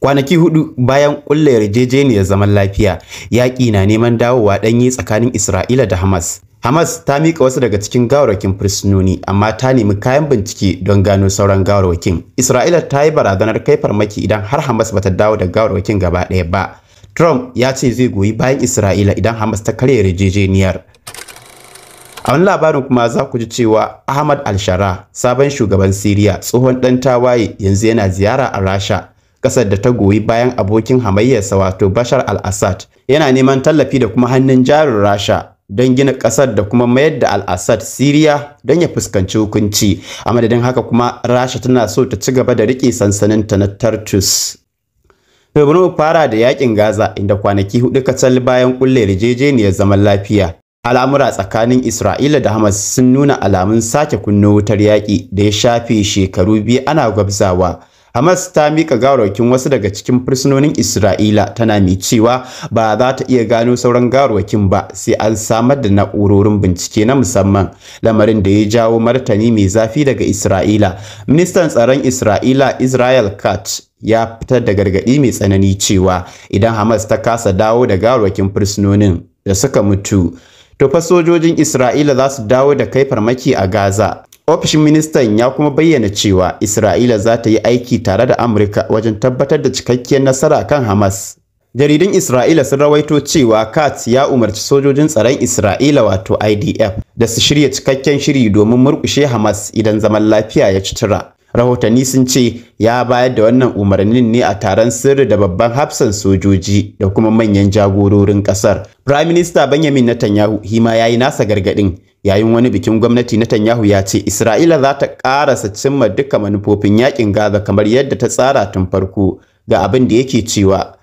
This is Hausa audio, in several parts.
Kwanaki hudu bayan ƙulla yarjejeniyar zaman lafiya, yaƙi na neman dawowa ɗanye tsakanin Isra'ila da Hamas. Hamas ta miƙa wasu daga cikin gawarwakin fursunoni, amma ta nemi kayan bincike don gano sauran gawarwakin. Isra'ila ta yi barazanar kai farmaki idan har Hamas bata dawo da gawarwakin gaba ɗaya ba. Trump ya ce zai goyi bayan Isra'ila idan Hamas ta karya yarjejeniyar. A wani labarin kuma za ku ji cewa Ahmad al-Shara, sabon shugaban Siriya, tsohon ɗan tawaye, yanzu yana ziyara a Rasha, ƙasar da ta goyi bayan abokin hamayyarsa wato Bashar al-Assad. Yana neman tallafi da kuma hannun jarin Rasha don gina ƙasar da kuma mayar da al-Assad Siriya don ya fuskanci hukunci. A madadin haka kuma Rasha tana so ta ci gaba da riƙe sansaninta na Tartus. Bari mu fara da yakin Gaza, inda kwanaki hudu kacal bayan kulle yarjejeniyar zaman lafiya, al'amura tsakanin Isra'ila da Hamas sun nuna alamun sake kunno wutar yaƙi da ya shafe shekaru biyu ana gwabzawa. Hamas ta mika gawarwakin wasu daga cikin fursunonin Isra'ila, tana mai cewa ba za ta iya gano sauran gawarwakin ba sai an samar da na'urorin bincike na musamman, lamarin da ya jawo martani mai zafi daga Isra'ila. Ministan tsaron Isra'ila Israel Katz ya fitar da gargaɗi mai tsanani cewa idan Hamas ta kasa dawo da gawarwakin fursunonin da suka mutu, to fa sojojin Isra'ila za su dawo da kai farmaki a Gaza. Ofishin ministan ya kuma bayyana cewa Isra'ila za ta yi aiki tare da Amurka wajen tabbatar da cikakkiyar nasara kan Hamas. Jaridun Isra'ila sun rawaito cewa Katz ya umarci sojojin tsaron Isra'ila wato IDF da su shirya cikakken shiri domin murƙushe Hamas idan zaman lafiya ya ci tura. Rahotanni sun ce ya bayar da wannan umarnin ne a taron sirri da babban hafsan sojoji da kuma manyan jagororin ƙasar. Prime Minister Benjamin Netanyahu hima ya yi nasa gargaɗin. Yayin wani bikin gwamnati, Netanyahu ya ce Isra'ila za ta ƙarasa cimma duka manufofin yakin Gaza kamar yadda ta tsara tun farko. Ga abin da yake cewa,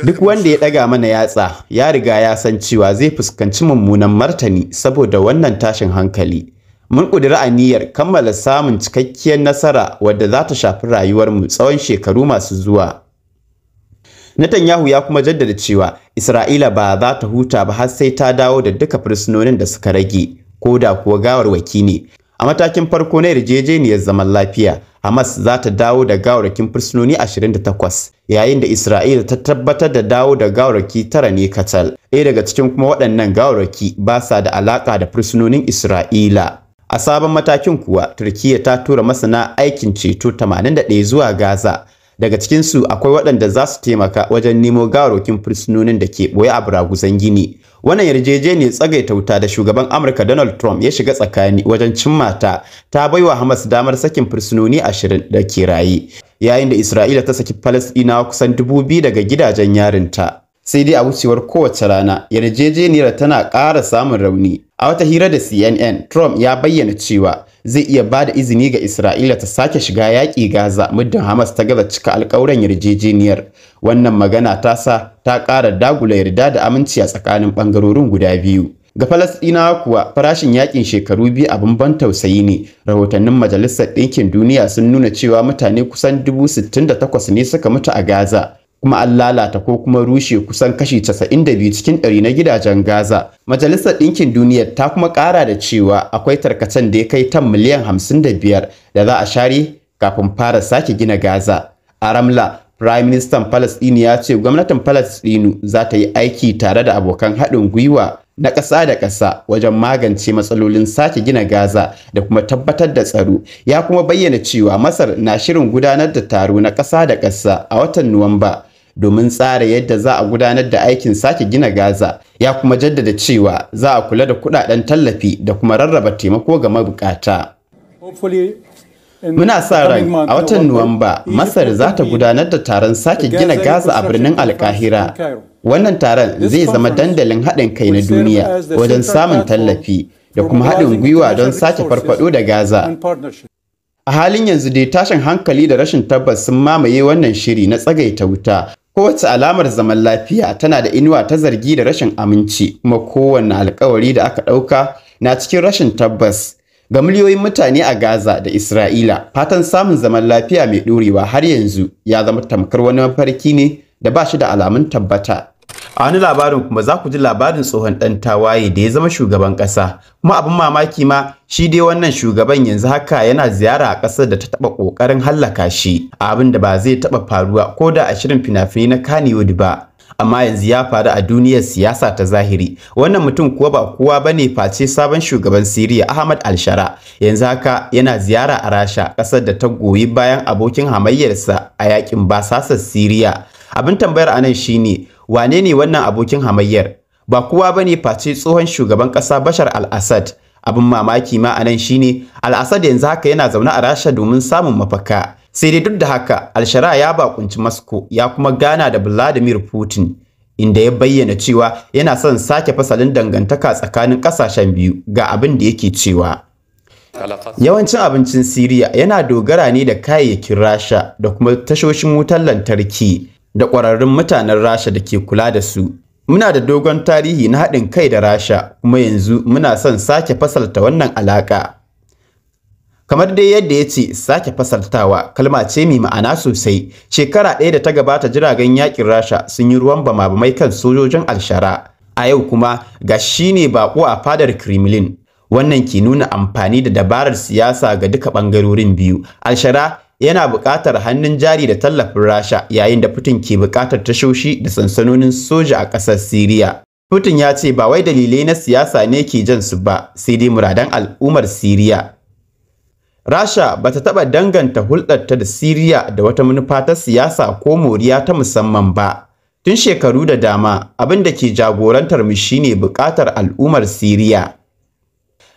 duk wanda ya ɗaga mana yatsa ya riga ya san cewa zai fuskanci mummunan martani saboda wannan tashin hankali. Mun ƙudiri aniyar kammala samun cikakkiyar nasara wadda za ta shafi rayuwarmu tsawon shekaru masu zuwa. Netanyahu ya kuma jaddada cewa Isra'ila ba za ta huta ba har sai ta dawo da duka fursunonin da suka rage, ko da kuwa gawarwaki ne. A matakin farko na yarjejeniyar zaman lafiya, Hamas za ta dawo da gawarwakin fursunoni 28, yayin da Isra'ila ta tabbatar da dawo da gawarwaki 9 ne kacal. Ɗaya daga cikin kuma waɗannan gawarwaki ba sa da alaƙa da fursunonin Isra'ila. A sabon matakin kuwa, Turkiyya ta tura masana aikin ceto 81 zuwa Gaza. Daga cikinsu akwai waɗanda za su taimaka wajen nemo gawarwakin fursunonin da ke ɓoye a buraguzan gini. Wannan yarjejeniyar tsagaita wuta da shugaban Amurka Donald Trump ya shiga tsakani wajen cimma ta baiwa Hamas damar sakin fursunoni 20 da ke raye, yayin da Isra'ila ta saki Falasɗinawa kusan 2,000 daga gidajen yarinta. Sai dai a wucewar kowace rana, yarjejeniyar tana ƙara samun rauni. A wata hira da CNN, Trump ya bayyana cewa zai iya ba da izini ga Isra'ila ta sake shiga yaƙi Gaza muddin Hamas ta gaza cika alƙawuran yarjejeniyar. Wannan magana ta sa ta ƙara dagula yarda da aminci a tsakanin ɓangarorin guda biyu. Ga Falasɗinawa kuwa, farashin yaƙin shekaru biyu abin ban tausayi ne. Rahotannin Majalisar Ɗinkin Duniya sun nuna cewa mutane kusan 68,000 ne suka mutu a Gaza, kuma an lalata ko kuma rushe kusan kashi 92 cikin 100 na gidajen Gaza. Majalisar Ɗinkin Duniya ta kuma ƙara da cewa akwai tarkacen da ya kai tan miliyan 55 da za a share kafin fara sake gina Gaza. A Ramla, Prime Minister Falasɗinu ya ce gwamnatin Falasɗinu za ta yi aiki tare da abokan haɗin gwiwa na ƙasa da ƙasa wajen magance matsalolin sake gina Gaza da kuma tabbatar da tsaro. Ya kuma bayyana cewa Masar na shirin gudanar da taro na ƙasa da ƙasa a watan Nuwamba domin tsara yadda za a gudanar da aikin sake gina Gaza. Ya kuma jaddada cewa za a kula da kudaden tallafi da kuma rarraba taimako ga mabukata. Muna sa ran a watan Nuwamba, Masar za ta gudanar da taron sake gina Gaza a birnin Alkahira. Wannan taron zai zama dandalin haɗin kai na duniya wajen samun tallafi da kuma haɗin gwiwa don sake farfaɗo da Gaza. A halin yanzu dai tashin hankali da rashin tabbas sun mamaye wannan shiri na tsagaita wuta. Kowace alamar zaman lafiya tana da inuwa ta zargi da rashin aminci, kuma kowanne alkawari da aka ɗauka na cikin rashin tabbas. Ga miliyoyin mutane a Gaza da Isra'ila, fatan samun zaman lafiya mai ɗorewa har yanzu ya zama tamkar wani mafarki ne da ba shi da alamun tabbata. A wani labarin kuma za ku ji labarin tsohon ɗan tawaye da ya zama shugaban ƙasa. Kuma abin mamaki ma shi dai wannan shugaban yanzu haka yana ziyara a ƙasar da ta taɓa ƙoƙarin hallaka shi. Abin da ba zai taɓa faruwa ko da a shirin fina-finai na Kannywood ba. Amma yanzu ya faru a duniyar siyasa ta zahiri. Wannan mutum kuwa ba kowa bane face sabon shugaban Siriya Ahmad al-Shara. Yanzu haka yana ziyara a Rasha, ƙasar da ta goyi bayan abokin hamayyarsa a yakin basasar Siriya. Abin tambayar anan shine wane ne wannan abokin hamayyar? Ba kowa bane face tsohon shugaban ƙasa Bashar al-Assad. Abin mamaki ma anan shine al-Assad yanzu haka yana zaune a Rasha domin samun mafaka. Sai dai duk da haka al-Shara ya bakunci Moscow ya kuma gana da Vladimir Putin, inda ya bayyana cewa yana son sake fasalin dangantaka tsakanin ƙasashen biyu. Ga abin da yake cewa yawancin abincin Siriya yana dogara ne da kayayyakin Rasha da kuma tashoshin wutar lantarki da ƙwararrun mutanen Rasha da ke kula da su. Muna da dogon tarihi na haɗin kai da Rasha, kuma yanzu muna son sake fasalta wannan alaƙa. Kamar dai yadda ya ce sake fasaltawa kalma ce mai ma'ana sosai. Shekara ɗaya da ta gabata jiragen yakin Rasha sun yi ruwan bama-bamai kan sojojin al-Shara. A yau kuma ga shi ne baƙo a fadar Kremlin. Wannan ke nuna amfani da dabarar siyasa ga duka ɓangarorin biyu. Al-Shara yana buƙatar hannun jari da tallafin Rasha, yayin da Putin ke buƙatar tashoshi da sansanonin soja a ƙasar Siriya. Putin ya ce ba wai dalilai na siyasa ne ke jan su ba, sai dai muradan al'ummar Siriya. Rasha ba ta taɓa danganta hulɗarta da Siriya da wata manufa ta siyasa ko moriya ta musamman ba. Tun shekaru da dama, abin da ke jagorantar mu shine buƙatar al'ummar Siriya.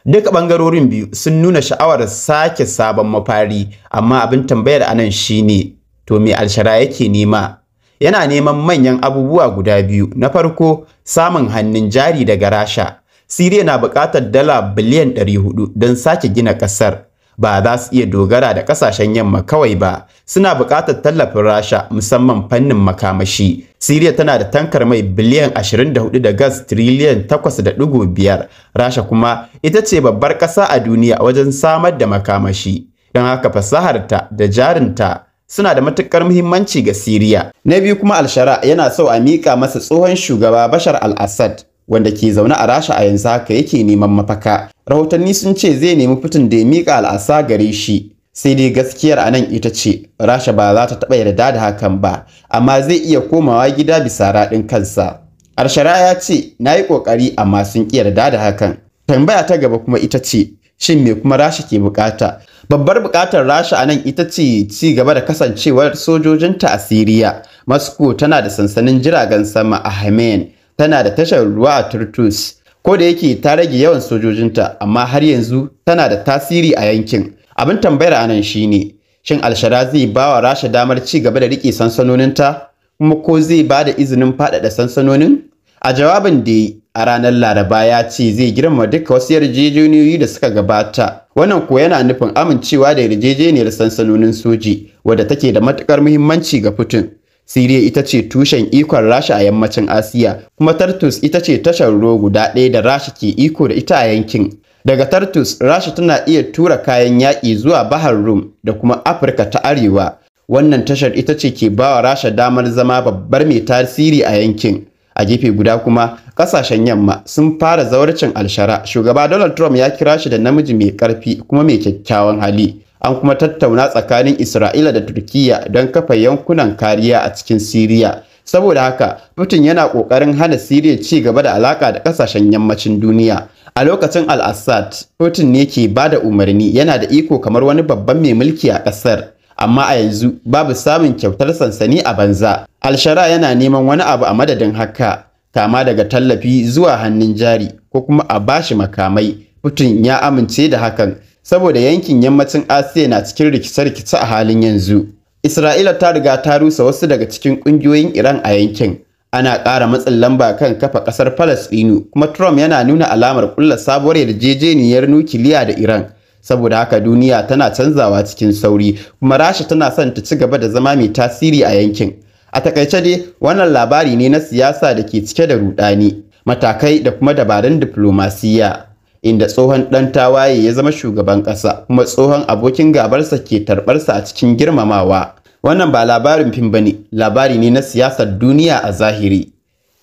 Duka ɓangarorin biyu sun nuna sha'awar sake sabon mafari, amma abin tambayar anan shine to me al-Shara yake nema? Yana neman manyan abubuwa guda biyu. Na farko, samun hannun jari daga Rasha. Siriya na buƙatar dala biliyan 400 don sake gina ƙasar. Ba za su iya dogara da ƙasashen yamma kawai ba, suna buƙatar tallafin Rasha musamman fannin makamashi. Siriya tana da tankar mai biliyan 24 da gas tiriliyan 8.5. Rasha kuma ita ce babbar ƙasa a duniya wajen samar da makamashi. Don haka fasaharta da jarinta suna da matuƙar muhimmanci ga Siriya. Na biyu kuma al-Shara yana so a miƙa masa tsohon shugaba Bashar al-Assad, wanda ke zaune a Rasha a yanzu haka yake neman mafaka. Rahotanni sun ce zai nemi Putin da ya miƙa al-Assad gare shi. Sai dai gaskiyar a nan ita ce Rasha ba za ta taɓa yarda da hakan ba, amma zai iya komawa gida bisa raɗin kansa. Al-Shara ya ce na yi ƙoƙari amma sun ƙi yarda da hakan. Tambaya ta gaba kuma ita ce shin me kuma Rasha ke buƙata? Babbar buƙatar Rasha a nan ita ce ci gaba da kasancewar sojojinta a Siriya. Moscow tana da sansanin jiragen sama a Hmeimim, tana da tashar ruwa a Tartus. Ko da yake ta rage yawan sojojinta, amma har yanzu tana da tasiri a yankin. Abin tambayar anan shine shin al-Shara zai ba wa Rasha damar ci gaba da rike sansanoninta, kuma ko zai ba da izinin faɗaɗa sansanonin? A jawabin da a ranar Laraba ya ce zai girmama duka wasu yarjejeniyoyi da suka gabata. Wannan ko yana nufin amincewa da yarjejeniyar sansanonin soji, wadda take da matukar muhimmanci ga Putin. Siriya ita ce tushen ikon Rasha a yammacin Asiya, kuma Tartus ita ce tashar ruwa guda ɗaya da Rasha ke iko da ita a yankin. Daga Tartus, Rasha tana iya tura kayan yaƙi zuwa Bahar Rum da kuma Afirka ta Arewa. Wannan tashar ita ce ke bawa Rasha damar zama babbar mai tasiri a yankin. A gefe guda kuma, ƙasashen yamma sun fara zawarcin al-Shara. Shugaba Donald Trump ya kira shi da namiji mai ƙarfi kuma mai kyakkyawan hali. An kuma tattauna tsakanin Isra'ila da Turkiyya don kafa yankunan kariya a cikin Siriya. Saboda haka, Putin yana ƙoƙarin hana Siriya ci gaba da alaƙa da ƙasashen yammacin duniya. A lokacin al-Assad, Putin ne ke ba da umarni, yana da iko kamar wani babban mai mulki a ƙasar. Amma a yanzu babu samun kyautar sansani a banza. Al-Shara yana neman wani abu a madadin haka, kama daga tallafi zuwa hannun jari ko kuma a bashi makamai. Putin ya amince da hakan saboda yankin yammacin Asiya na cikin rikice-rikice a halin yanzu. Isra'ila ta riga ta rusa wasu daga cikin ƙungiyoyin Iran a yankin. Ana ƙara matsin lamba kan kafa ƙasar Falasɗinu, kuma Trump yana nuna alamar ƙulla sabuwar yarjejeniyar nukiliya da Iran. Saboda haka duniya tana canzawa cikin sauri, kuma Rasha tana son ta ci gaba da zama mai tasiri a yankin. A takaice dai, wannan labari ne na siyasa da ke cike da rudani, matakai da kuma dabarun diflomasiyya, inda tsohon ɗan tawaye ya zama shugaban ƙasa, kuma tsohon abokin gabarsa ke tarbarsa a cikin girmamawa. Wannan ba labarin fim bane, labari ne na siyasar duniya a zahiri.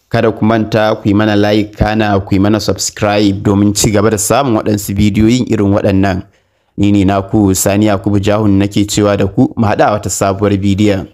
Kada ku manta ku yi mana like kana ku yi mana subscribe domin ci gaba da samun waɗansu bidiyoyin irin waɗannan. Ni ne naku Sani Yakubu Jahun nake cewa da ku mu haɗa wata sabuwar bidiyon.